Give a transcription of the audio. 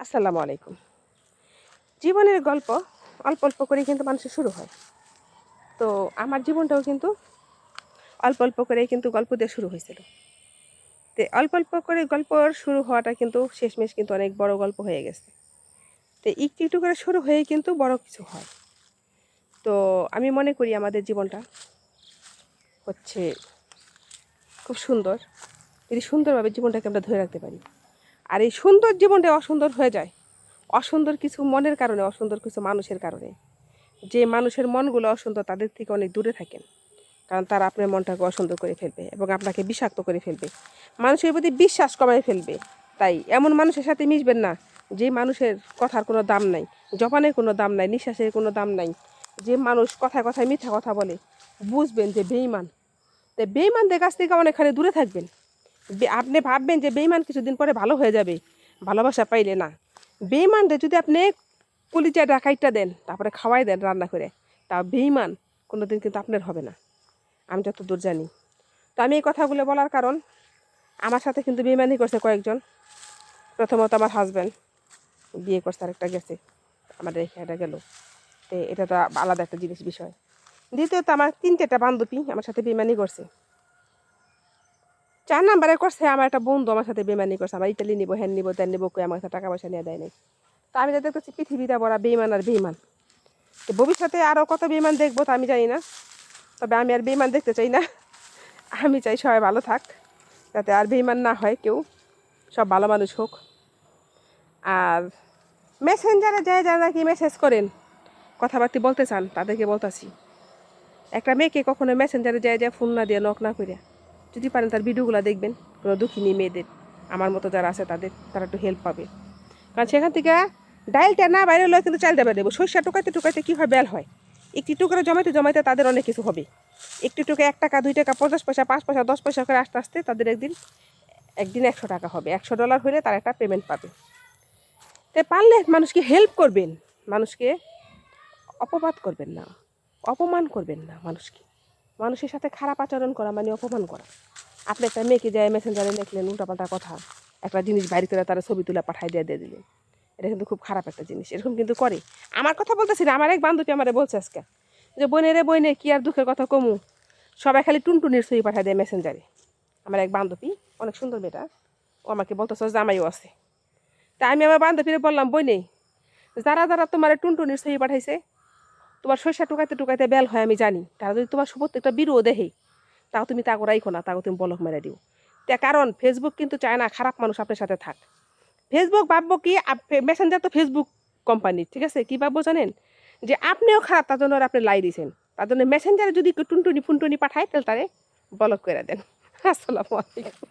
আসসালামু আলাইকুম। জীবনের গল্প অল্প, অল্প করে কিন্তু মানুষের শুরু হয়। তো আমার জীবনটাও কিন্তু অল্প, অল্প করেই কিন্তু গল্প দিয়ে শুরু হয়েছিল। অল্প, অল্প করে গল্প শুরু হওয়াটা কিন্তু শেষমেশ কিন্তু অনেক বড় গল্প হয়ে গেছে। একটু, একটু করে শুরু হয়েই কিন্তু বড় কিছু হয়। তো আমি মনে করি আমাদের জীবনটা হচ্ছে খুব সুন্দর। যদি সুন্দরভাবে জীবনটাকে আমরা ধরে রাখতে পারি। আর এই সুন্দর জীবনটা অসুন্দর হয়ে যায়। অসুন্দর কিছু মনের কারণে, অসুন্দর কিছু মানুষের কারণে। যে মানুষের মনগুলো অসুন্দর তাদের থেকে অনেক দূরে থাকেন। কারণ তারা আপনার মনটাকে অসুন্দর করে ফেলবে এবং আপনাকে বিষাক্ত করে ফেলবে। মানুষের প্রতি বিশ্বাস কমায় ফেলবে। তাই এমন মানুষের সাথে মিশবেন না যে মানুষের কথার কোনো দাম নাই, জবানের কোনো দাম নাই, নিঃশ্বাসের কোনো দাম নাই। যে মানুষ কথায় কথায় মিথ্যা কথা বলে, বুঝবেন যে বেঈমান। তাই বেঈমানদের কাছ থেকে অনেকখানি দূরে থাকবেন। আপনি ভাববেন যে বেঈমান কিছুদিন পরে ভালো হয়ে যাবে, ভালোবাসা পাইলে না। বেঈমানদের যদি আপনি কলিজা ডাকাইটা দেন, তারপরে খাওয়াই দেন রান্না করে, তা বেঈমান কোনোদিন কিন্তু আপনার হবে না, আমি যতদূর জানি। তো আমি এই কথাগুলো বলার কারণ, আমার সাথে কিন্তু বেঈমানি করছে কয়েকজন। প্রথমত আমার হাজব্যান্ড বিয়ে করছে, আরেকটা গেছে, আমার রেখে এটা গেল। তো এটা তো আলাদা একটা বিষয়। দ্বিতীয়ত আমার 3-4টা বান্ধবী আমার সাথে বেঈমানি করছে। 4 নাম্বারে করছে আমার একটা বন্ধু আমার সাথে বেঈমানি করছে। আমার ইতালি নিবো, হ্যান নিবো, ত্যান নিবো কই আমার কাছে টাকা পয়সা নিয়ে দেয় নাই। তো আমি যা দেখতেছি পৃথিবীটা ভরা বেঈমান আর বেঈমান। তো ভবিষ্যতে আরও কত বেঈমান দেখবো তা আমি জানি না। তবে আমি আর বেঈমান দেখতে চাই না। আমি চাই সবাই ভালো থাক, যাতে আর বেঈমান না হয় কেউ, সব ভালো মানুষ হোক। আর মেসেঞ্জারে যারা নাকি মেসেজ করেন, কথাবার্তা বলতে চান, তাদেরকে বলতাছি, একটা মেয়েকে কখনো মেসেঞ্জারে যায় ফোন না দিয়ে, নক না করে, যদি পারেন তার ভিডিওগুলো দেখবেন। কোনো দুঃখিনী মেয়েদের, আমার মতো যারা আছে তারা একটু হেল্প পাবে। কারণ সেখান থেকে ডাইলটা না বাইরে হলেও কিন্তু চাল দেবে দেবো। সরিষা টুকাইতে টুকাইতে কী হয়, বেল হয়। একটু একটু করে জমাইতে জমাইতে তাদের অনেক কিছু হবে। একটু একটু 1 টাকা 2 টাকা 50 পয়সা 5 পয়সা 10 পয়সা করে আস্তে আস্তে তাদের একদিন 100 টাকা হবে। $100 হলে তারা একটা পেমেন্ট পাবে। তাই পারলে মানুষকে হেল্প করবেন, মানুষকে অপবাদ করবেন না, অপমান করবেন না মানুষকে। মানুষের সাথে খারাপ আচরণ করা মানে অপমান করা। আপনি একটা মেয়েকে যায় মেসেঞ্জারে লিখলেন উল্টাপাল্টা কথা, একটা জিনিস বাইরে করে তারা ছবি তুলে পাঠাই দিয়ে দিলেন, এটা কিন্তু খুব খারাপ একটা জিনিস। এরকম কিন্তু করে। আমার কথা বলতেছি না, আমার এক বান্ধবী আমারে বলছে আজকে যে বইনে কি আর দুঃখের কথা কমু, সবাই খালি টুনটুনির ছবি পাঠায় দেয় মেসেঞ্জারে। আমার এক বান্ধবী, অনেক সুন্দর মেয়েটা, ও আমাকে বলতেছে জামাইও আছে। তা আমি আমার বান্ধবীরে বললাম, বইনে যারা যারা তোমার টুনটুনির ছবি পাঠাইছে, তোমার সরিষা টুকাইতে টুকাইতে বেল হয় আমি জানি, তারা যদি তোমার প্রত্যেকটা বিরুও দেখে, তাও তুমি তাকে রাইখো না, তাকে তুমি বলক মেরে দিও। তার কারণ ফেসবুক কিন্তু চায় না খারাপ মানুষ আপনার সাথে থাক। ফেসবুক ভাববো কি, মেসেঞ্জার তো ফেসবুক কোম্পানি, ঠিক আছে, কী ভাববো জানেন, যে আপনিও খারাপ, তার জন্য আপনি লাই দিয়েছেন, তার জন্য মেসেঞ্জারে যদি টুনটুনি ফুনটুনি পাঠায় তাহলে তারে ব্লক করে দেন। আসসালামু আলাইকুম।